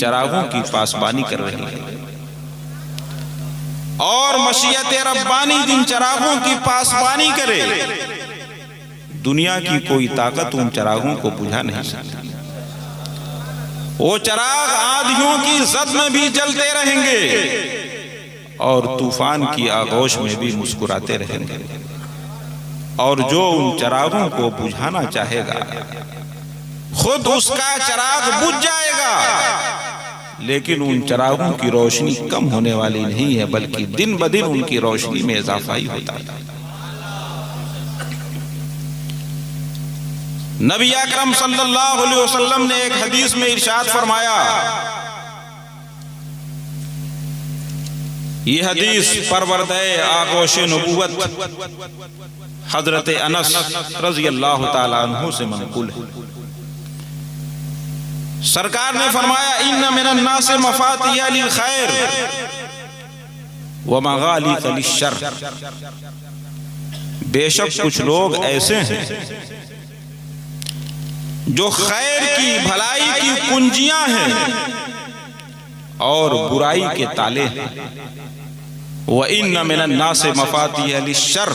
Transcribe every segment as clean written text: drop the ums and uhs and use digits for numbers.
चरागों की पासबानी कर रही है, और मशीयत रब्बानी जिन चरागों की पासबानी करे, दुनिया की कोई ताकत उन चरागों को बुझा नहीं सकती। वो चराग आंधियों की जद में भी जलते रहेंगे और तूफान की आगोश में भी मुस्कुराते रहेंगे, और जो उन चरागों को बुझाना चाहेगा खुद उसका चराग बुझ जाएगा, लेकिन उन चरागों की रोशनी कम होने वाली नहीं है, बल्कि दिन ब दिन उनकी रोशनी में इजाफा ही होता है। नबी अकरम सल्लल्लाहु अलैहि वसल्लम ने एक हदीस में इरशाद फरमाया, ये हदीस परवरदे आगोश नबूवत हजरत अनस रज़ी अल्लाह ताला अन्हु से मनक़ूल है। सरकार ने फरमाया, इन्ना मिनन नास मफातिह लिल खैर व मगालिक लिश्शर। बेशक कुछ लोग ऐसे हैं जो खैर की भलाई की कुंजियां हैं और बुराई के ताले हैं। व इन्ना मिनन नास मफातिह लिश्शर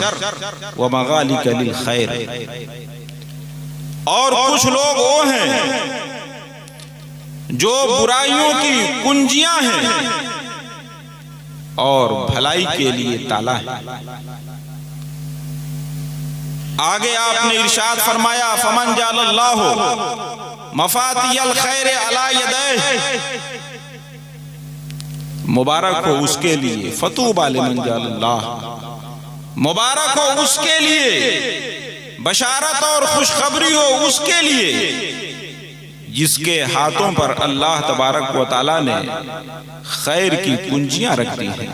व मगालिक लिल खैर। और कुछ लोग वो हैं जो बुराइयों की कुंजियां हैं और भलाई के लिए ताला है। आगे आपने इरशाद फरमाया, फमन जालल्लाहु मफातिहल खैर अला यदैह। मुबारक हो उसके लिए, फतूबा लिमन जालल्लाह, मुबारक हो उसके लिए, बशारत और खुशखबरी हो उसके लिए जिसके हाथों पर अल्लाह तबारक व तआला ने खैर की कुंजियां रख दी हैं।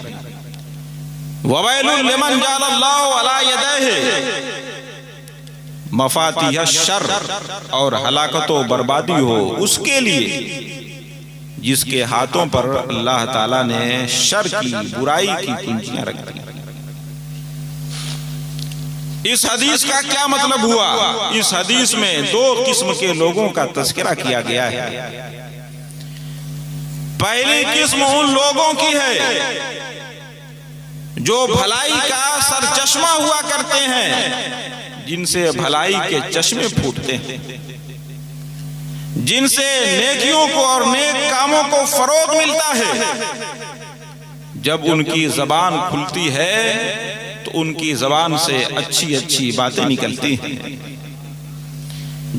ववैलुल लिमन जालल्लाहु अला यदैह मफातिह शर। और हलाकत व बर्बादी हो उसके लिए जिसके हाथों पर अल्लाह ताला ने शर की, बुराई की कुंजियां रख दी। इस हदीस का क्या मतलब हुआ? इस हदीस में दो किस्म के लोगों का तज़किरा किया गया है। पहली किस्म उन लोगों की है जो भलाई का सरचश्मा हुआ करते हैं, जिनसे भलाई के चश्मे फूटते हैं, जिनसे नेकियों को और नेक कामों को फरोग मिलता है। जब उनकी जबान खुलती है तो उनकी जबान से अच्छी अच्छी बातें निकलती हैं।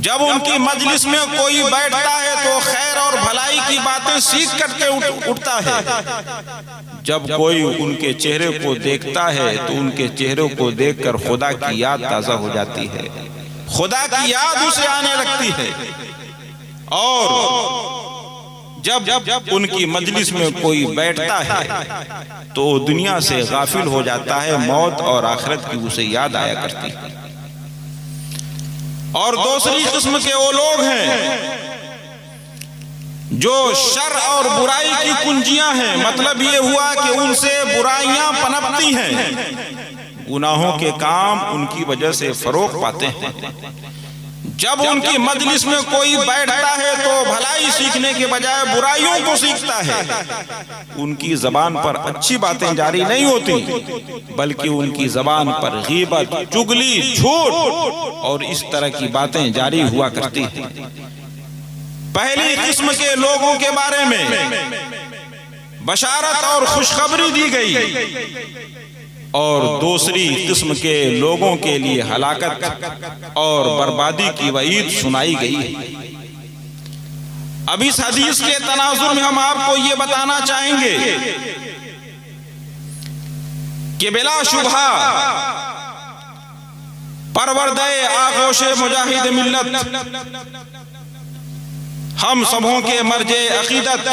जब उनकी मजलिस में कोई बैठता है तो खैर और भलाई की बातें सीख करके उठता है। जब कोई उनके चेहरे को देखता है तो उनके चेहरों को देखकर खुदा की याद ताजा हो जाती है, खुदा की याद उसे आने लगती है। और जब उनकी मजलिस में कोई बैठता है तो दुनिया से गाफिल हो जाता है, मौत और आखिरत की उसे याद आया करती है। और दूसरी किस्म के वो लोग हैं जो शर और बुराई की कुंजियां हैं। मतलब ये हुआ कि उनसे बुराइयां पनपती हैं, गुनाहों के काम उनकी वजह से फरोग पाते हैं। जब उनकी मजलिस में कोई बैठता है तो भलाई सीखने के बजाय बुराइयों को सीखता है। उनकी जबान पर अच्छी बातें जारी नहीं होती, बल्कि उनकी जबान पर गीबत, चुगली, झूठ और इस तरह की बातें जारी हुआ करती हैं। पहली किस्म के लोगों के बारे में बशारत और खुशखबरी दी गई, और दूसरी किस्म के लोगों के लिए हलाकत और बर्बादी की वईद सुनाई गई है। अब इस हदीस के तनाजुर में हम आपको ये बताना चाहेंगे कि बिला शुबहा परवरदे आगोश मुजाहिद मिल्लत, हम सबों के मर्जे अकीदत,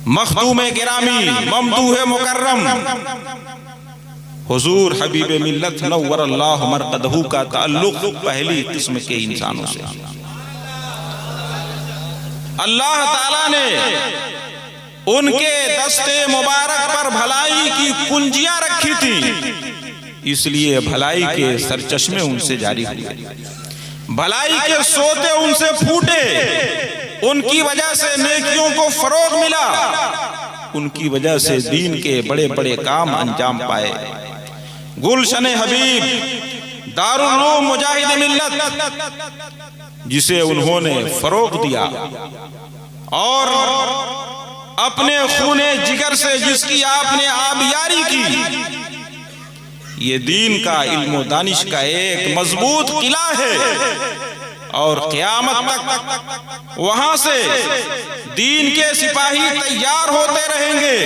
मखदूम गिरामी, ममदूह मुकर्रम हुजूर हबीब मिल्लत नव्वरल्लाहु मरकदहू का ताल्लुक पहली किस्म के इंसानों से। अल्लाह ताला ने उनके दस्ते मुबारक पर भलाई की कुंजियां रखी थी, इसलिए भलाई के सरचश्मे उनसे जारी हुए, भलाई के सोते उनसे फूटे। उनकी वजह से नेकियों को फरोग मिला, उनकी वजह से दीन के बड़े बड़े काम अंजाम पाए। गुलशन हबीब दारुल उलूम मुजाहिद मिल्लत, जिसे उन्होंने फरोग दिया और अपने खूने जिगर से जिसकी आपने आबियारी की, ये दीन का इल्म दानिश का एक मजबूत किला है और क़यामत तक वहां से दीन के सिपाही तैयार होते रहेंगे।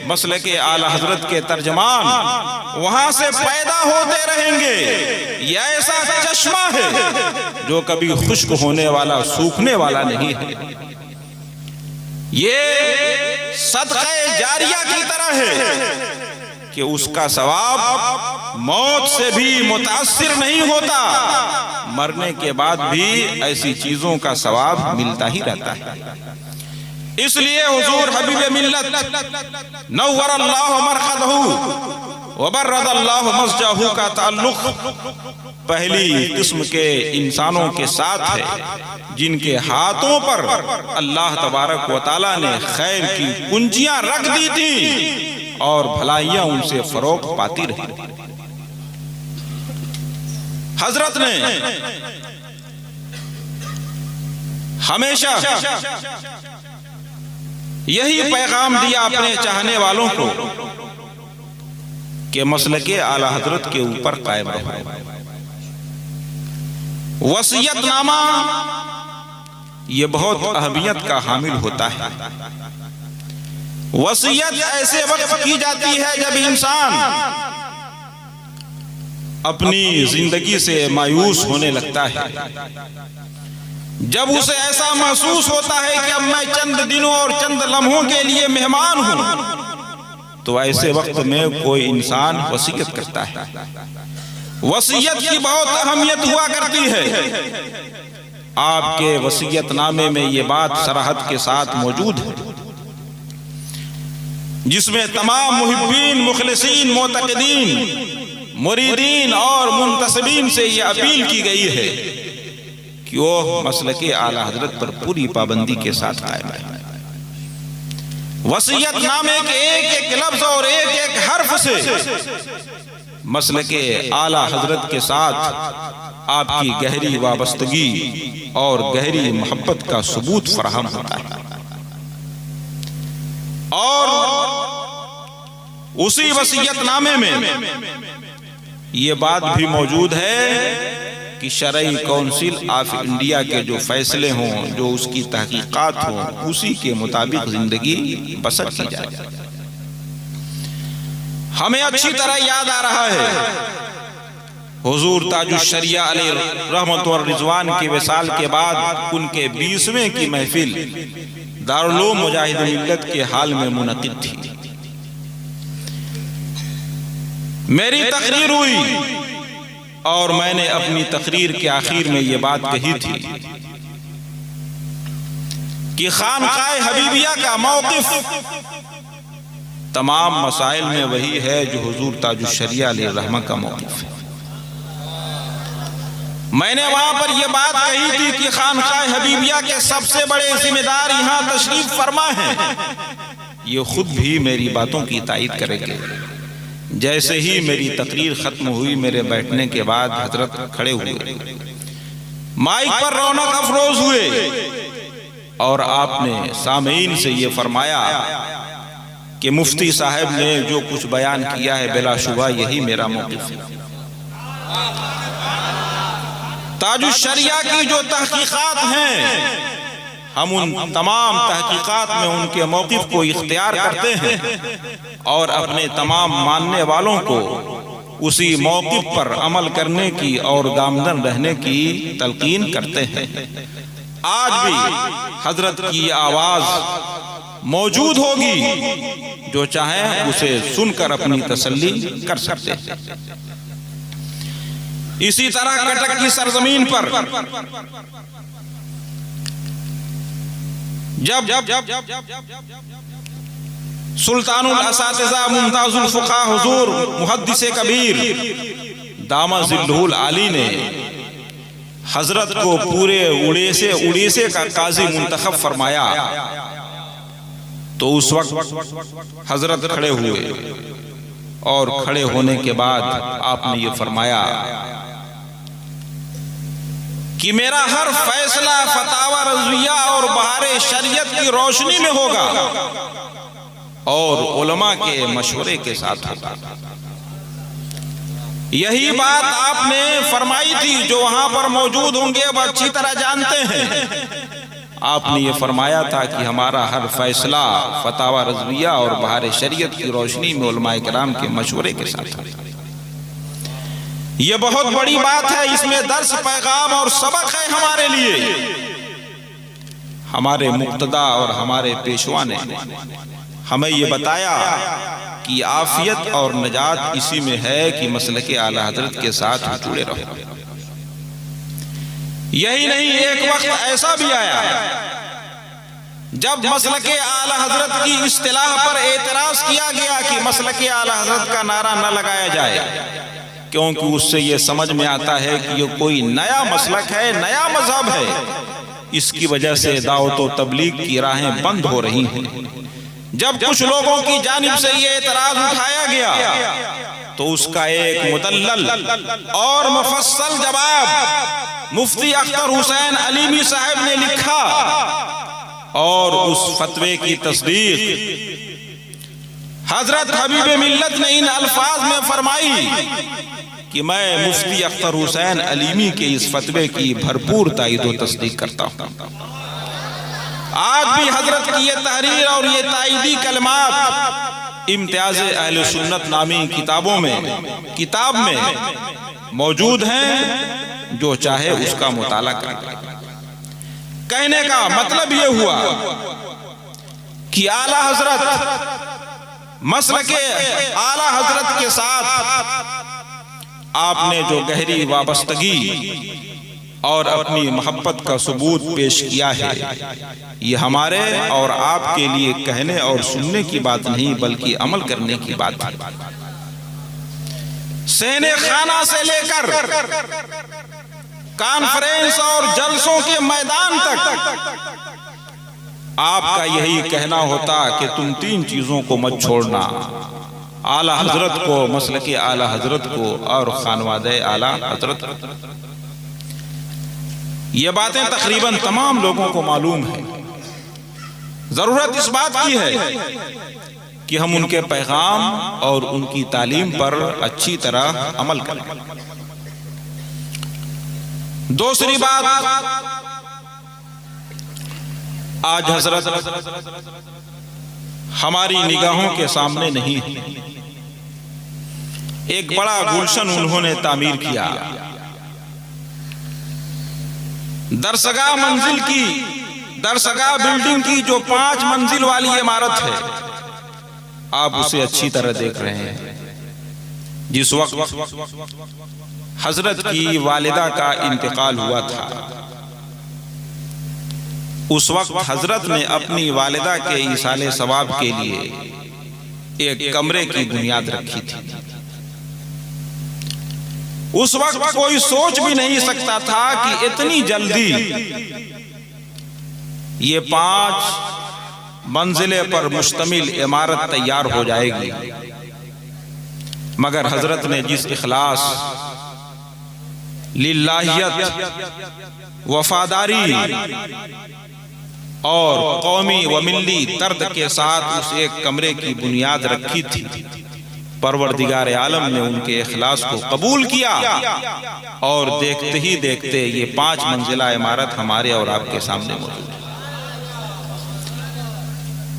मसलके आला हजरत के तर्जमान वहां से पैदा होते रहेंगे। यह ऐसा चश्मा है जो कभी खुश्क होने वाला, सूखने वाला नहीं है। ये सदक़े जारिया की तरह है कि उसका सवाब मौत से भी मुतासिर नहीं होता, मरने के बाद भी ऐसी चीजों का सवाब मिलता ही रहता है। इसलिए हुजूर हबीब मिल्लत नव्वरल्लाहु मरक़दहू व बर्रदल्लाहु मस्जहू का ताल्लुक पहली किस्म के इंसानों के साथ है जिनके हाथों पर अल्लाह तबारक व तआला ने खैर की कुंजियां रख दी थी और भलाइयां उनसे फरोग पाती रही। हजरत ने हमेशा यही पैगाम दिया अपने चाहने वालों को कि मसलके आला हजरत के ऊपर कायम रहो। वसीयतनामा ये बहुत अहमियत का हामिल होता है। वसीयत ऐसे वक्त की जाती है जब इंसान अपनी जिंदगी से मायूस होने लगता है, जब उसे ऐसा महसूस होता है कि अब मैं चंद दिनों और चंद लम्हों के लिए मेहमान हूं, तो ऐसे वक्त में कोई इंसान वसीयत करता है। वसीयत की बहुत अहमियत हुआ करती है। आपके वसीयतनामे में ये बात सराहत के साथ मौजूद है, जिसमें तमाम मुहिब्बीन, मुखलिसीन, मोतक़दीन, मुरीदीन और मुंतसिबीन से ये अपील की गई है कि वो मसलके आला हजरत पर पूरी पाबंदी के साथ कायम रहे। वसीयतनामे के एक एक लफ्ज और एक एक हर्फ से मसलके आला हजरत के साथ आपकी गहरी वाबस्तगी और गहरी मोहब्बत का सबूत फराहम होता है। और उसी वसीयतनामे में ये बात भी मौजूद है कि शरई काउंसिल ऑफ इंडिया के जो फैसले हों, जो उसकी तहकीकात हों, उसी के मुताबिक जिंदगी बसर की जाए। हमें अच्छी तरह याद आ रहा है हुजूर ताजुश्शरिया अलैहि रहमत व रिजवान के विसाल के बाद उनके 20वें की महफिल दारुल उलूम मुजाहिद मिल्लत के हाल में मुनक़िद थी। मेरी तकरीर हुई और मैंने अपनी तकरीर के आखिर में ये बात कही थी कि खानकाए हबीबिया का मौक़िफ़ तमाम मसाइल में वही है जो हुजूर ताजुश्शरिया अलैहि रहमा का मौक़िफ़ है। मैंने वहां पर यह बात कही थी कि खानकाए हबीबिया के सबसे बड़े जिम्मेदार यहाँ तशरीफ फरमा हैं। ये खुद भी मेरी बातों की तायीद करेंगे। जैसे ही मेरी तकरीर खत्म हुई, मेरे बैठने के बाद हजरत खड़े हुए, माइक पर रौनक अफरोज हुए और आपने सामीन से ये फरमाया कि मुफ्ती साहब ने जो कुछ बयान किया है बिलाशुबा यही मेरा मौक़िफ़ है। ताजुश्शरिया की जो तहकीकात हैं, हम उन तमाम तहकीकात में उनके मौक़िफ़ को इख्तियार करते हैं और अपने तमाम मानने वालों को उसी मौक़िफ़ पर अमल करने की और गामदन रहने की तलकीन करते हैं। आज भी हजरत की आवाज़ मौजूद होगी, जो चाहे उसे सुनकर अपनी तसल्ली कर सकते हैं। इसी तरह कटक की सरजमीन पर जब सुल्तानुल असातिज़ा मुमताजुल फुक़हा हुजूर मुहद्दिस कबीर दामा ज़िल्लुहुल आली ने हजरत को पूरे उड़ीसे का काजी मुंतखब फरमाया तो उस वक्त हजरत खड़े हुए और खड़े होने के बाद आपने ये फरमाया कि मेरा हर फैसला फतावा रज़विया और बहारे शरीयत की रोशनी में होगा और उलमा के मशवरे के साथ होगा। यही बात आपने फरमाई थी, जो वहां पर मौजूद होंगे वह अच्छी तरह जानते हैं। आपने ये फरमाया था कि हमारा हर फैसला फतावा रज़विया और बहारे शरीयत की रोशनी में उलमाए किराम के मशवरे के साथ होगा। ये बहुत बड़ी बात है, इसमें दर्स पैगाम और सबक है हमारे लिए। हमारे मुक्तदा और हमारे पेशवा ने हमें ये बताया कि आफियत और नजात इसी में है कि मसलके आला हजरत के साथ जुड़े रहो। यही नहीं, एक वक्त ऐसा भी आया जब मसलके आला हजरत की इस्तिलाह पर एतराज किया गया कि मसलके आला हजरत का नारा न लगाया जाए, क्योंकि उससे ये समझ में आता है कि ये कोई नया मसलक है, नया मजहब है। इसकी वजह से दावत व तबलीग की राहें बंद हो रही हैं। जब कुछ लोगों की जानिब से ये एतराज उठाया गया तो उसका एक मुदल्लल और मुफस्सल जवाब मुफ्ती अख्तर हुसैन अलीमी साहब ने लिखा और उस फतवे की तस्दीक हजरत हबीब मिल्लत ने इन अल्फाज में फरमाई कि मैं मुफ्ती अख्तर हुसैन अलीमी के इस फतवे की भरपूर तायद व तस्दीक करता हूँ। आज भी हजरत की ये तहरीर और ये तायदी कलमात इम्तियाज अहले सुन्नत नामी किताब में मौजूद हैं, जो चाहे उसका मुताला करे। कहने का मतलब ये हुआ कि आला हजरत मसलके आला हजरत के साथ आपने जो गहरी वाबस्तगी और अपनी मोहब्बत का सबूत पेश किया है, ये हमारे और आपके लिए कहने और सुनने की बात नहीं बल्कि अमल करने की बात है। सेने खाना से लेकर कॉन्फ्रेंस और जलसों के मैदान तक आपका यही कहना होता कि तुम तीन चीजों को मत छोड़ना, आला हजरत को, मसलके आला हजरत को और खानवादे आला हजरत। ये बातें तकरीबन तमाम लोगों को मालूम है। जरूरत इस बात की है कि हम उनके पैगाम और उनकी तालीम पर अच्छी तरह अमल करें। दूसरी बात, आज हजरत हमारी निगाहों के सामने नहीं है। एक बड़ा गुलशन उन्होंने तामीर किया। दरसगाह बिल्डिंग की जो 5 मंजिल वाली इमारत है, आप उसे अच्छी तरह देख रहे हैं। जिस वक्त हजरत की वालिदा का इंतकाल हुआ था, उस वक्त हजरत ने अपनी वालिदा के इसाले सवाब के लिए एक कमरे की बुनियाद रखी थी। उस वक्त कोई सोच भी नहीं सकता था कि इतनी जल्दी ये 5 मंजिले पर मुश्तमिल इमारत तैयार हो जाएगी। मगर हजरत ने जिस इखलास, लिल्लाहियत, वफादारी और कौमी व मिल्ली दर्द के साथ उस एक कमरे की बुनियाद रखी थी, परवरदिगार आलम ने उनके इखलास को कबूल किया और देखते ही देखते ये 5 मंजिला इमारत हमारे और आपके सामने मौजूद है।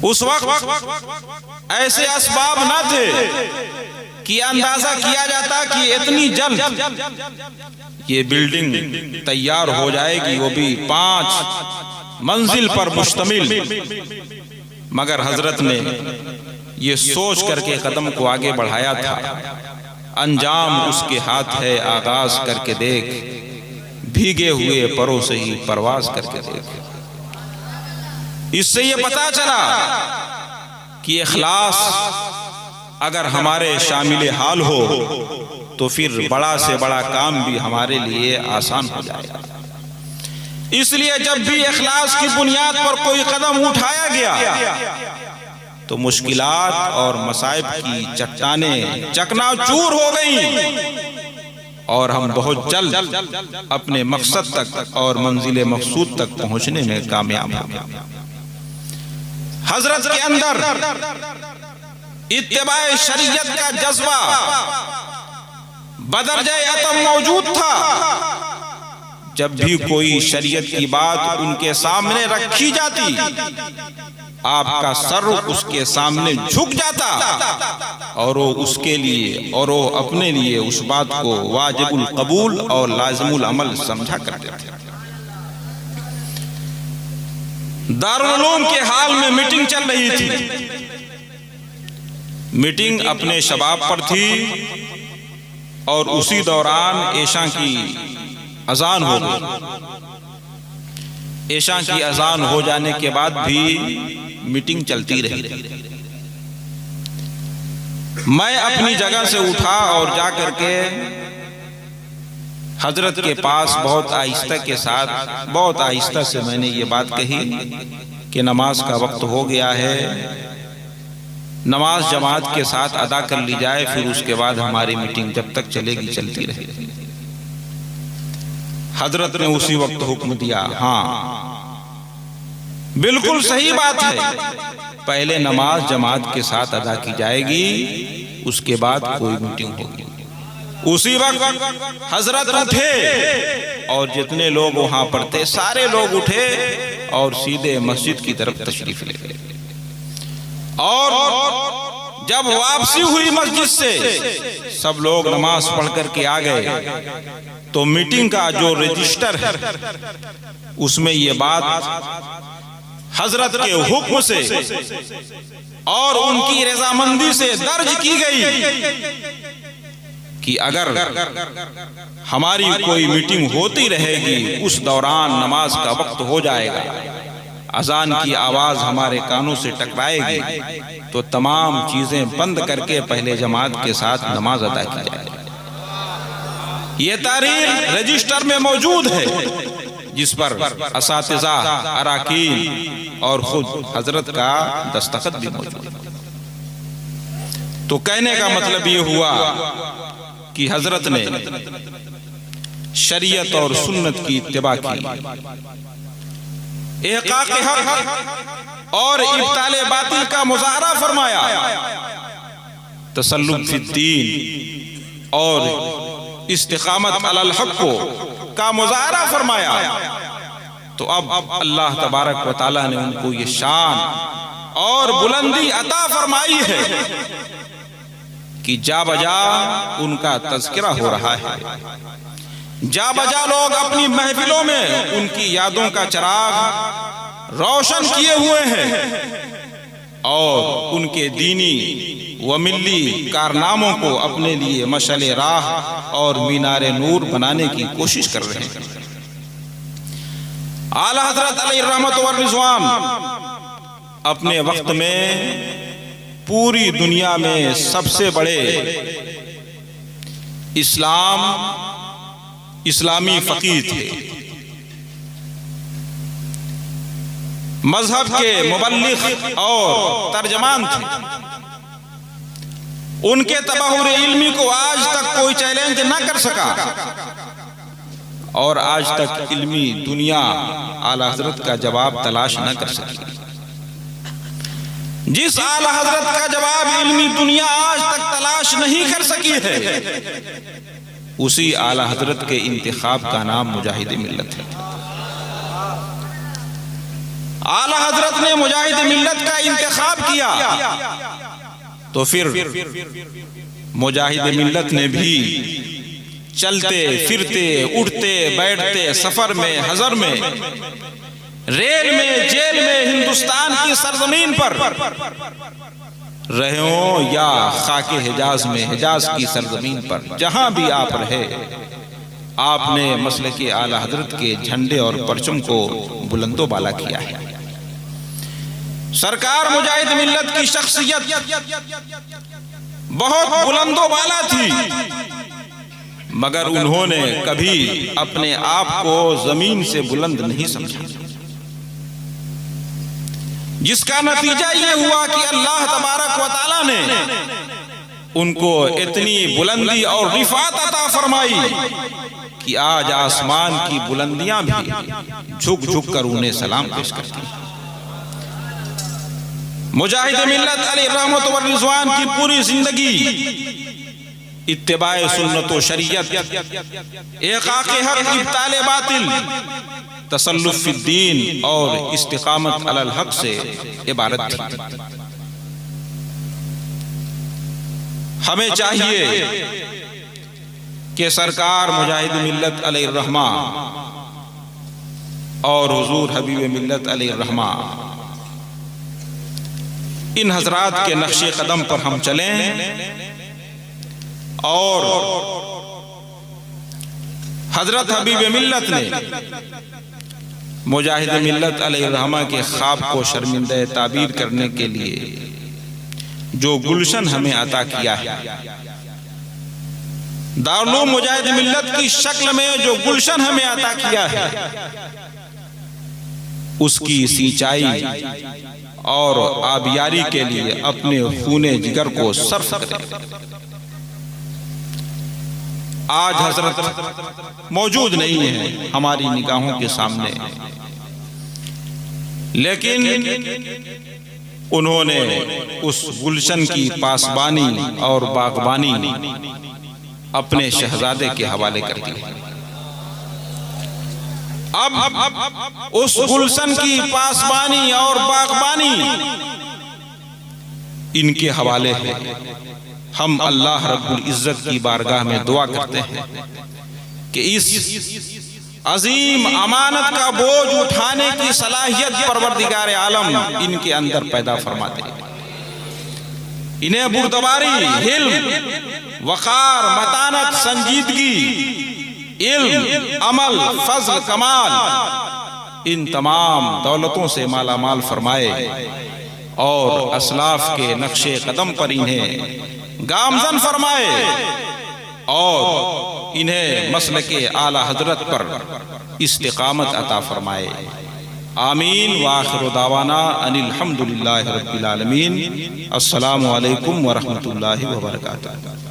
उस वक्त ऐसे असबाब न थे कि अंदाजा किया जाता कि इतनी जल्द ये बिल्डिंग तैयार हो जाएगी, वो भी 5 मंजिल पर मुश्तमिल। मगर हजरत ने ये सोच करके कदम को आगे बढ़ाया था, अंजाम उसके हाथ है, आगाज करके देख, भीगे हुए परों से ही परवाज करके देख। इससे ये पता चला कि इखलास अगर हमारे शामिल हाल हो तो फिर बड़ा से बड़ा काम भी हमारे लिए आसान हो जाएगा। इसलिए जब भी इखलास की बुनियाद पर कोई कदम उठाया गया तो मुश्किलात और मसाइब की चट्टानें चकनाचूर हो गईं और हम बहुत जल्द अपने मकसद तक और मंजिल मकसूद तक पहुंचने में कामयाब हो गए। हजरत के अंदर इत्तिबाए शरीयत का जज्बा बदरजे अतम मौजूद था। जब भी कोई शरीयत की बात उनके सामने रखी जाती, आपका सर उसके सामने झुक जाता और वो उसके लिए और वो अपने लिए उस बात को वाजिबुल कबूल और लाजिमुल अमल समझा करते थे। दारुल उलूम के हाल में मीटिंग चल रही थी। मीटिंग अपने शबाब पर थी और उसी दौरान ऐशा की अजान हो गई। ऐशा की अजान हो जाने के बाद भी मीटिंग चलती रही। मैं अपनी जगह से उठा और जाकर के हजरत के पास बहुत आहिस्ता के साथ, बहुत आहिस्ता से मैंने ये बात कही कि नमाज का वक्त हो गया है, नमाज जमात के साथ अदा कर ली जाए, फिर उसके बाद हमारी मीटिंग जब तक चलेगी चलती रहेगी। हजरत ने उसी वक्त हुक्म दिया, हाँ बिल्कुल सही बात है, पहले नमाज जमात के साथ अदा की जाएगी, उसके बाद कोई मीटिंग होगी। उसी वक्त हजरत उठे और जितने लोग वहां पर थे सारे लोग उठे और सीधे मस्जिद की तरफ तशरीफ ले गए। और जब वापसी हुई मस्जिद से, सब लोग नमाज पढ़ करके आ गए, तो मीटिंग का जो रजिस्टर है उसमें ये बात हजरत के हुक्म से और उनकी रजामंदी से दर्ज की गई कि अगर हमारी कोई मीटिंग होती रहेगी, उस दौरान नमाज का वक्त हो जाएगा, अजान की आवाज हमारे कानों से टकराएगी, तो तमाम चीजें बंद करके पहले जमात के साथ नमाज अदा की जाएगी। ये तारीख रजिस्टर में मौजूद है, जिस पर असातिज़ा, अराकीन और खुद हजरत का दस्तखत भी मौजूद है। तो कहने का मतलब ये हुआ कि हजरत ने शरीयत और सुन्नत की इत्तिबा की, इहक़ाक़ हक़ और इब्ताले बातिल का मुज़ाहरा फरमाया, तसल्लुब फिद्दीन और इस्तिक़ामत अलल हक़ का मुज़ाहरा फरमाया। तो अब अल्लाह तबारक व तआला ने उनको ये शान और बुलंदी अता फरमाई है कि जा बजा उनका तज़किरा हो रहा है, जा बजा लोग अपनी महफिलों में उनकी यादों का चिराग रोशन किए हुए हैं और उनके दीनी व मिल्ली कारनामों को अपने लिए मशअले राह और मीनारे नूर बनाने की कोशिश कर रहे हैं। आला हज़रत अलैहि रहमत व रिज़वान अपने वक्त में पूरी दुनिया में सबसे बड़े इस्लामी फकीह थे, मजहब के मुबल्लिग और तर्जमान थे। उनके तबहुर इल्मी को आज तक कोई चैलेंज न कर सका और आज तक इल्मी दुनिया आला हजरत का जवाब तलाश न कर सकी। जिस आला हजरत का जवाब इल्मी दुनिया आज तक तलाश नहीं कर सकी है, उसी आला हजरत के इंतिखाब का नाम मुजाहिद मिल्लत है। आला हजरत ने मुजाहिद मिल्लत का इंतिखाब किया, तो फिर मुजाहिद मिल्लत ने भी चलते फिरते उठते बैठते सफर में हजर में रेल में जेल में हिंदुस्तान की सरजमीन पर रहे हो या खाके हिजाज में हिजाज की सरजमीन पर, जहां भी आप रहे, आपने मसलके आला हजरत के झंडे और परचम को बुलंदो बाला किया है। सरकार मुजाहिद मिल्लत की शख्सियत बहुत बुलंदो बाला थी, मगर उन्होंने कभी अपने आप को जमीन से बुलंद नहीं समझा, जिसका नतीजा ये हुआ कि अल्लाह तबारक व तआला ने उनको इतनी बुलंदी और रिफात अता फरमाई कि आज आसमान की बुलंदियां भी झुक झुक कर उन्हें सलाम पेश करती हैं। मुजाहिद मिल्लत अलैहि रहमत व रिज़वान की पूरी जिंदगी इत्तिबाए सुन्नत व शरीयत, इहक़ाक़ हक़, इब्ताल बातिल, तसल्लुफ़ फ़िद्दीन और इस्तिक़ामत अलल हक़ से इबारत थी। हमें चाहिए कि सरकार मुजाहिद मिल्लत अलैहि रहमा और हुजूर हबीब मिल्लत अलैहि रहमा इन हजरात के नक्शे कदम पर हम चलें और हजरत हबीब मिल्लत ने मुजाहिद मिल्लत अलैहि रहमा के ख्वाब को शर्मिंदा ताबीर करने के लिए जो गुलशन हमें अता किया है, दारुल मुजाहिद मिल्लत की शक्ल में जो गुलशन हमें अता किया है, उसकी सिंचाई और आबियारी के लिए अपने खूने जिगर को सर्फ करें। आज हजरत मौजूद नहीं है हमारी निगाहों के सामने, लेकिन उन्होंने उस गुलशन की पासबानी और बागबानी अपने शहजादे के हवाले कर दी। अब उस गुलशन की पासबानी और बागबानी इनके हवाले है। हम अल्लाह रब्बुल इज्जत की बारगाह में दुआ करते हैं कि इस अजीम अमानत का बोझ उठाने की सलाहियत परवरदिगार आलम इनके अंदर पैदा फरमा दे। इन्हें बुर्दबारी, हिल्म, वक़ार, मतानत, संजीदगी, इल्म, अमल, फज़्ल, कमाल, इन तमाम दौलतों से माला माल फरमाए और असलाफ के नक्शे कदम पर इन्हें गामज़न फरमाए और इन्हें मसलके आला हजरत पर इस्तिकामत अता फरमाए। आमीन। व आखिरु दावाना अनिल हम्दुलिल्लाहि रब्बिल आलमीन। अस्सलामु अलैकुम व रहमतुल्लाहि व बरकातुहू।